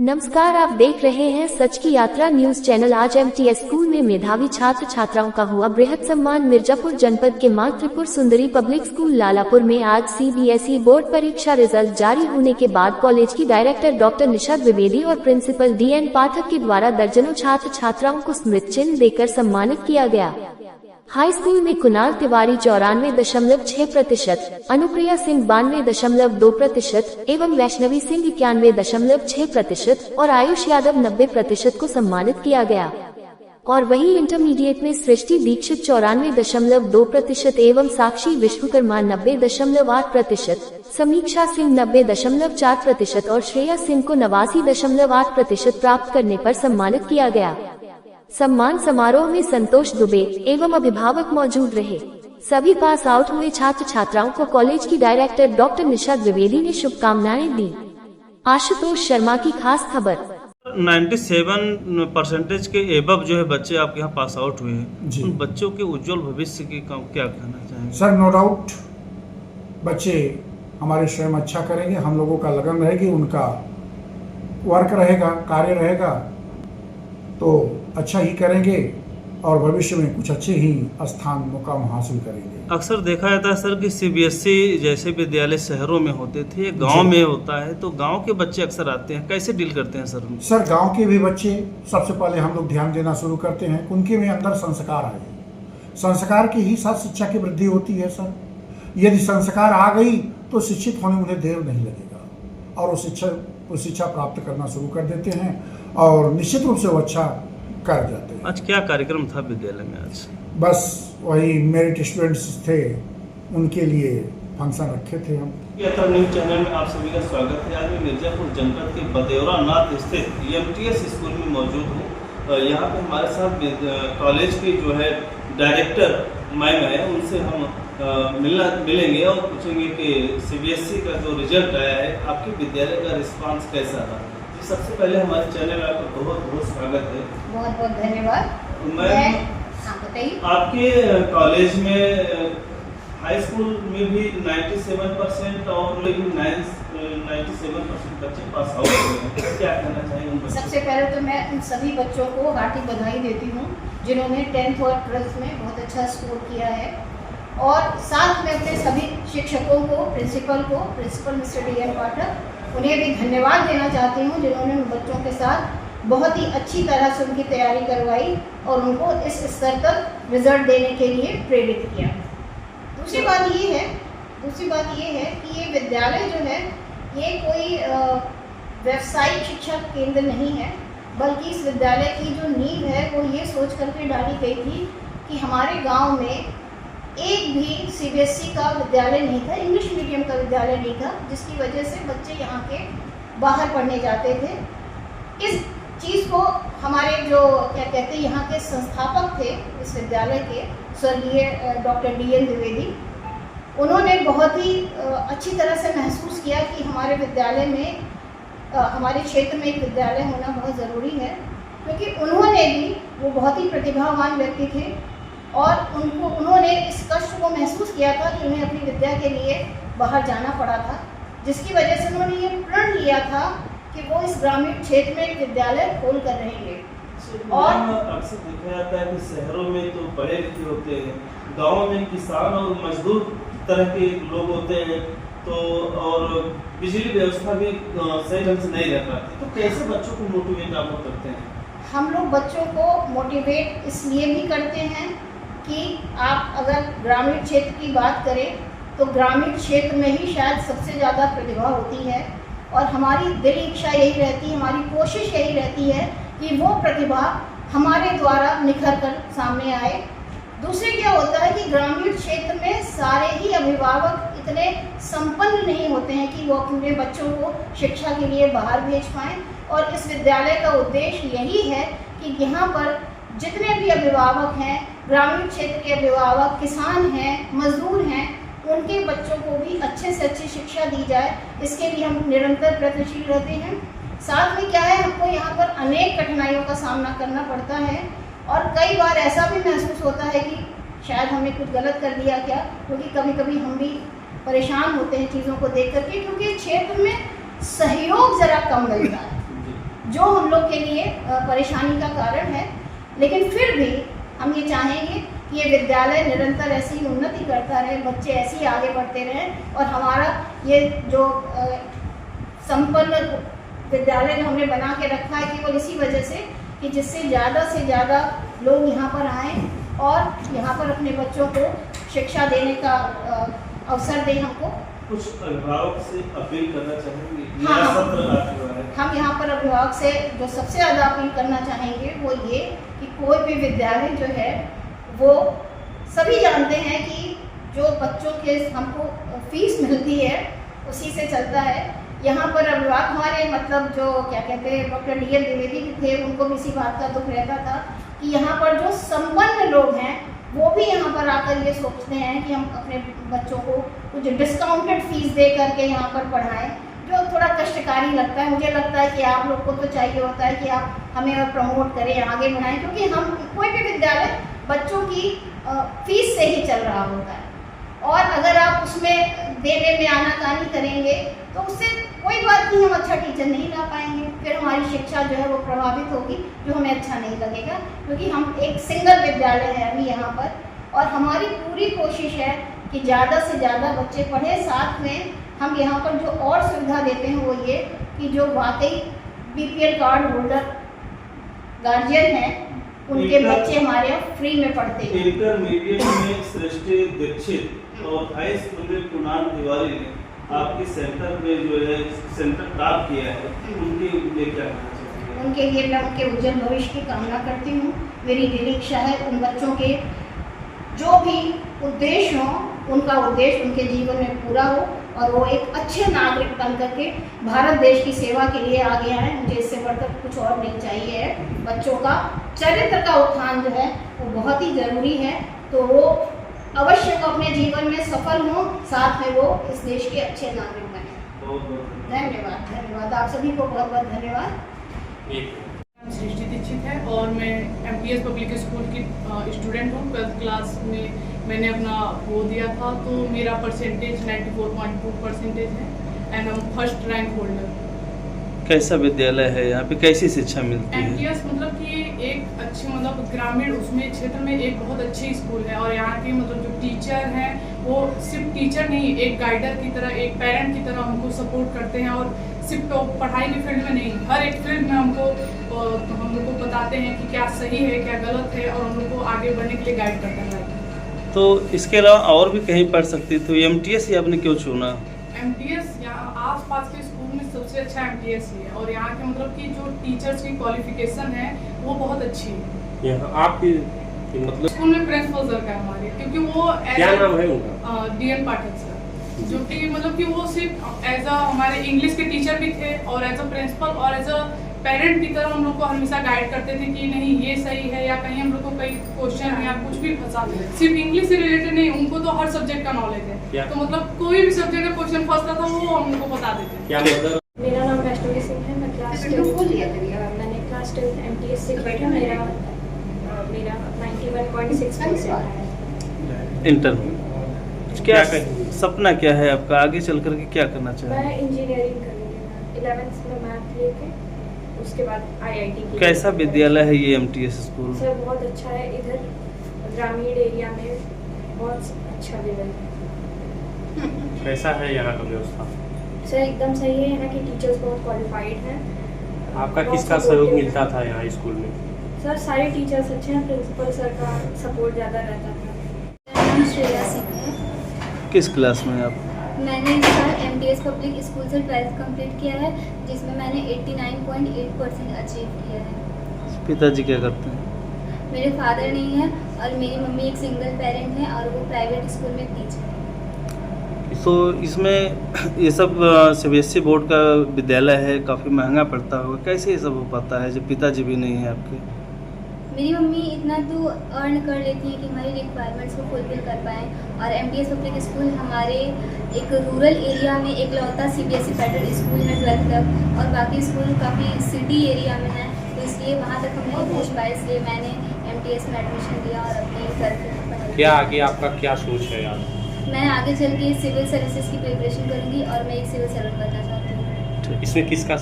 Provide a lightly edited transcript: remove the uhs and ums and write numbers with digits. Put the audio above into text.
नमस्कार, आप देख रहे हैं सच की यात्रा न्यूज चैनल। आज एमटीएस स्कूल में मेधावी छात्र छात्राओं का हुआ बृहद सम्मान। मिर्जापुर जनपद के मां त्रिपुर सुंदरी पब्लिक स्कूल लालापुर में आज सीबीएसई बोर्ड परीक्षा रिजल्ट जारी होने के बाद कॉलेज की डायरेक्टर डॉक्टर निशा द्विवेदी और प्रिंसिपल डीएन पाठक के द्वारा दर्जनों छात्र छात्राओं को स्मृति चिन्ह देकर सम्मानित किया गया। हाई स्कूल में कुणाल तिवारी 94.6%, अनुप्रिया सिंह 92.2% एवं वैष्णवी सिंह 91.6% और आयुष यादव 90% को सम्मानित किया गया। और वहीं इंटरमीडिएट में सृष्टि दीक्षित 94.2% एवं साक्षी विश्वकर्मा 90.8%, समीक्षा सिंह 90.4% और श्रेया सिंह को 89.8% प्राप्त करने पर सम्मानित किया गया। सम्मान समारोह में संतोष दुबे एवं अभिभावक मौजूद रहे। सभी पास आउट हुए छात्र छात्राओं को कॉलेज की डायरेक्टर डॉक्टर निशा द्विवेदी ने शुभकामनाएं दी। आशुतोष शर्मा की खास खबर। 97% के एबव जो है बच्चे आपके यहाँ पास आउट हुए हैं, उन बच्चों के उज्जवल भविष्य की क्या कहना चाहेंगे? सर, नो डाउट बच्चे हमारे स्वयं अच्छा करेंगे। हम लोगों का लगन रहेगी, उनका वर्क रहेगा, कार्य रहेगा तो अच्छा ही करेंगे और भविष्य में कुछ अच्छे ही स्थान मुकाम हासिल करेंगे। अक्सर देखा जाता है सर कि सीबीएसई जैसे विद्यालय शहरों में होते थे, गांव में होता है, तो गांव के बच्चे अक्सर आते हैं, कैसे डील करते हैं सर? सर, गांव के भी बच्चे सबसे पहले हम लोग ध्यान देना शुरू करते हैं, उनके में अंदर संस्कार आए। संस्कार के ही साथ शिक्षा की वृद्धि होती है। सर, यदि संस्कार आ गई तो शिक्षित होने उन्हें देर नहीं लगेगा और वो शिक्षा प्राप्त करना शुरू कर देते हैं और निश्चित रूप से वो अच्छा कर जाते हैं। आज क्या कार्यक्रम था विद्यालय में? आज बस वही मेरिट स्टूडेंट्स थे, उनके लिए फंक्शन रखे थे हम। यात्रा न्यूज चैनल में आप सभी का स्वागत है। आज मैं मिर्जापुर जनपद के बदेवरा नाथ स्थित एमटीएस स्कूल में मौजूद हूँ। यहाँ पे हमारे साथ कॉलेज की जो है डायरेक्टर मैम है, उनसे हम मिलेंगे और पूछेंगे कि सीबीएसई का जो रिजल्ट आया है, आपके विद्यालय का रिस्पांस कैसा रहा। सबसे पहले हमारे चैनल में आपका बहुत बहुत स्वागत है। बहुत बहुत धन्यवाद। मैं बताइए, आपके कॉलेज में हाई स्कूल में भी 97% और 97% बच्चे पास आउट हुए हैं, क्या कहना चाहेंगे? सबसे पहले तो मैं उन सभी बच्चों को हार्दिक बधाई देती हूँ जिन्होंने 10th और 12th में बहुत अच्छा स्कोर किया है, और साथ में अपने सभी शिक्षकों को, प्रिंसिपल मिस्टर डीएन पाठक, उन्हें भी धन्यवाद देना चाहती हूँ जिन्होंने उन बच्चों के साथ बहुत ही अच्छी तरह से उनकी तैयारी करवाई और उनको इस स्तर तक रिजल्ट देने के लिए प्रेरित किया। दूसरी बात ये है कि ये विद्यालय जो है, ये कोई व्यावसायिक शिक्षा केंद्र नहीं है, बल्कि इस विद्यालय की जो नींव है वो ये सोच करके डाली गई थी कि हमारे गाँव में एक भी सीबीएसई का विद्यालय नहीं था, इंग्लिश मीडियम का विद्यालय नहीं था, जिसकी वजह से बच्चे यहाँ के बाहर पढ़ने जाते थे। इस चीज़ को हमारे जो क्या कहते हैं यहाँ के संस्थापक थे इस विद्यालय के, स्वर्गीय डॉक्टर डीएन द्विवेदी, उन्होंने बहुत ही अच्छी तरह से महसूस किया कि हमारे विद्यालय में, हमारे क्षेत्र में एक विद्यालय होना बहुत ज़रूरी है, क्योंकि उन्होंने भी, वो बहुत ही प्रतिभावान व्यक्ति थे और उन्होंने इस कष्ट को महसूस किया था कि उन्हें अपनी विद्या के लिए बाहर जाना पड़ा था, जिसकी वजह से उन्होंने ये प्रण लिया था कि वो इस ग्रामीण क्षेत्र में एक विद्यालय खोल कर रहेंगे। और अक्सर देखा जाता है कि शहरों में तो पढ़े लिखे होते हैं, गाँव में किसान और मजदूर तरह के लोग होते हैं, तो और बिजली व्यवस्था भी सही ढंग से नहीं रह पाती, तो कैसे बच्चों को मोटिवेट आप करते हैं? हम लोग बच्चों को मोटिवेट इसलिए भी करते हैं कि आप अगर ग्रामीण क्षेत्र की बात करें तो ग्रामीण क्षेत्र में ही शायद सबसे ज़्यादा प्रतिभा होती है, और हमारी दिल इच्छा यही रहती है, हमारी कोशिश यही रहती है कि वो प्रतिभा हमारे द्वारा निखर कर सामने आए। दूसरे क्या होता है कि ग्रामीण क्षेत्र में सारे ही अभिभावक इतने संपन्न नहीं होते हैं कि वो अपने बच्चों को शिक्षा के लिए बाहर भेज पाएँ, और इस विद्यालय का उद्देश्य यही है कि यहाँ पर जितने भी अभिभावक हैं, ग्रामीण क्षेत्र के अभिभावक, किसान हैं, मजदूर हैं, उनके बच्चों को भी अच्छे से अच्छी शिक्षा दी जाए, इसके लिए हम निरंतर प्रयत्नशील रहते हैं। साथ में क्या है, हमको यहाँ पर अनेक कठिनाइयों का सामना करना पड़ता है, और कई बार ऐसा भी महसूस होता है कि शायद हमने कुछ गलत कर दिया क्या, क्योंकि कभी कभी हम भी परेशान होते हैं चीज़ों को देख करके, क्योंकि क्षेत्र में सहयोग ज़रा कम मिलता है। जो हम लोग के लिए परेशानी का कारण है। लेकिन फिर भी हम ये चाहेंगे कि ये विद्यालय निरंतर ऐसी ही उन्नति करता रहे, बच्चे ऐसे ही आगे बढ़ते रहें और हमारा ये जो संपन्न विद्यालय जो हमने बना के रखा है केवल इसी वजह से कि जिससे ज़्यादा लोग यहाँ पर आएँ और यहाँ पर अपने बच्चों को शिक्षा देने का अवसर दें हमको। कुछ अभिभावक से अपील करना चाहेंगे? हाँ, नया सत्र आ चुका है। हम यहाँ पर अभिभावक से जो सबसे ज़्यादा अपील करना चाहेंगे वो ये कि कोई भी विद्यालय जो है वो सभी जानते हैं कि जो बच्चों के हमको फीस मिलती है उसी से चलता है। यहाँ पर अभिभावक हमारे मतलब जो क्या कहते हैं डॉक्टर D.L. द्विवेदी भी थे, उनको भी इसी बात का दुख रहता था कि यहाँ पर जो संपन्न लोग हैं वो भी यहाँ पर आकर ये सोचते हैं कि हम अपने बच्चों को कुछ डिस्काउंटेड फीस दे करके यहाँ पर पढ़ाएं, जो थोड़ा कष्टकारी लगता है। मुझे लगता है कि आप लोग को तो चाहिए होता है कि आप हमें और प्रमोट करें, आगे बढ़ाएं, क्योंकि हम कोई भी विद्यालय बच्चों की फीस से ही चल रहा होता है और अगर आप उसमें देने में आनाकानी करेंगे तो उससे कोई बात नहीं, हम अच्छा टीचर नहीं ला पाएंगे, फिर हमारी शिक्षा जो है वो प्रभावित होगी, जो हमें अच्छा नहीं लगेगा। क्योंकि हम एक सिंगल विद्यालय है अभी यहाँ पर और हमारी पूरी कोशिश है कि ज़्यादा से ज़्यादा बच्चे पढ़ें। साथ में हम यहाँ पर जो और सुविधा देते हैं वो ये कि जो वाकई BPL कार्ड होल्डर गार्जियन हैं उनके बच्चे हमारे यहाँ फ्री में पढ़ते हैं। इंटरमीडिएट में सृष्टि दीक्षित और हाई स्कूल में कुणाल तिवारी ने आपके सेंटर में जो है सेंटर टॉप किया है, उनके लिए क्या कहना चाहिए? उनके लिए मैं उनके उज्जवल भविष्य की कामना करती हूँ। मेरी दिली इच्छा है उन बच्चों के जो भी उद्देश्य हो उनका उद्देश्य उनके जीवन में पूरा हो और वो एक अच्छे नागरिक बन करके भारत देश की सेवा के लिए आगे आए। मुझे इससे बढ़कर कुछ और नहीं चाहिए है। बच्चों का चरित्र का उत्थान जो है वो बहुत ही ज़रूरी है, तो वो अवश्य को अपने जीवन में सफल हों, साथ में वो इस देश के अच्छे नागरिक बने। बहुत धन्यवाद आप सभी को बहुत बहुत धन्यवाद। सृष्टि दीक्षित है और मैं MTS पब्लिक स्कूल की स्टूडेंट हूँ। 12th क्लास में मैंने अपना वो दिया था तो मेरा परसेंटेज 94.2% है एंड हम फर्स्ट रैंक होल्डर। कैसा विद्यालय है, यहाँ पे कैसी शिक्षा मिलती है? MTS मतलब कि एक अच्छी मतलब ग्रामीण उसमें क्षेत्र में एक बहुत अच्छी स्कूल है और यहाँ के मतलब जो टीचर हैं वो सिर्फ टीचर नहीं, एक गाइडर की तरह, एक पेरेंट की तरह हमको सपोर्ट करते हैं और सिर्फ तो पढ़ाई के फील्ड में नहीं, हर एक फील्ड में हमको हम लोग को बताते हैं कि क्या सही है क्या गलत है और हम लोग को आगे बढ़ने के लिए गाइड करते हैं। तो इसके अलावा और भी कहीं पढ़ सकती तो MTS ही आपने क्यों चुना? MTS यहाँ आसपास के स्कूल में सबसे अच्छा MTS ही है और यहाँ के मतलब कि जो टीचर्स की क्वालिफिकेशन है वो बहुत अच्छी है। यहाँ आपकी मतलब स्कूल में प्रिंसिपल सर का हमारे, क्योंकि वो क्या नाम है उनका? DN पाठक सर, जो कि मतलब कि वो सिर्फ एज अ हमारे इंग्लिश के टीचर भी थे और एज अ प्रिंसिपल और एज अ पेरेंट की तरह हम लोग को हमेशा गाइड करते थे कि नहीं ये सही है, या कहीं हम लोग को कई क्वेश्चन या कुछ भी फंसा, सिर्फ इंग्लिश से रिलेटेड नहीं, उनको तो हर सब्जेक्ट का नॉलेज है। तो मतलब कोई भी सब्जेक्ट का क्वेश्चन फंसता था वो हम लोग को बता देते। क्या मतलब? मेरा नाम वैष्णवी सिंह है। मैं क्लास 10 क्लास 10 MTS से पढ़ी। मेरा 91.6% है। इंटर क्या सपना क्या है आपका, आगे चल करके क्या करना चाहिए? मैं इंजीनियरिंग करूँगी। 11th में मैथ लेके उसके बाद IIT की। कैसा विद्यालय है ये MTS स्कूल? सर बहुत अच्छा है, इधर ग्रामीण एरिया में बहुत अच्छा लेवल है। कैसा है यहाँ का व्यवस्था? सर एकदम सही है, यहाँ के टीचर्स बहुत क्वालिफाइड हैं। आपका किसका सहयोग मिलता था यहाँ स्कूल में? सर सारे टीचर्स अच्छे हैं, प्रिंसिपल सर का सपोर्ट ज़्यादा रहता था। मेरा नाम श्रेया सिंह है। किस क्लास में आप? मैंने इस साल MTS पब्लिक स्कूल से 12th कंप्लीट किया है, जिसमें मैंने 89.8% अचीव किया है। पिताजी क्या करते हैं? मेरे फादर नहीं है और मेरी मम्मी एक सिंगल पेरेंट है और वो प्राइवेट स्कूल में टीचर है। तो इसमें ये सब CBSE बोर्ड का विद्यालय है, काफ़ी महंगा पड़ता होगा, कैसे ये सब हो पाता है जब पिताजी भी नहीं है आपके? मेरी मम्मी इतना तो अर्न कर लेती हैं कि हमारी रिक्वायरमेंट्स को फुलफिल कर पाएँ और MTS पब्लिक स्कूल हमारे एक रूरल एरिया में एक लौता CBSE पैटर्न स्कूल है 12th तक, और बाकी स्कूल काफ़ी सिटी एरिया में है, तो इसलिए वहाँ तक हम नहीं पहुँच पाए, इसलिए मैंने MTS में एडमिशन लिया और अपनी घर क्या आगे आपका क्या सोच है यार? मैं आगे चल के सिविल सर्विसेज की प्रिपरेशन करूँगी और मैं एक सिविल सर्वेंट बनना चाहती हूँ। इसमें किसका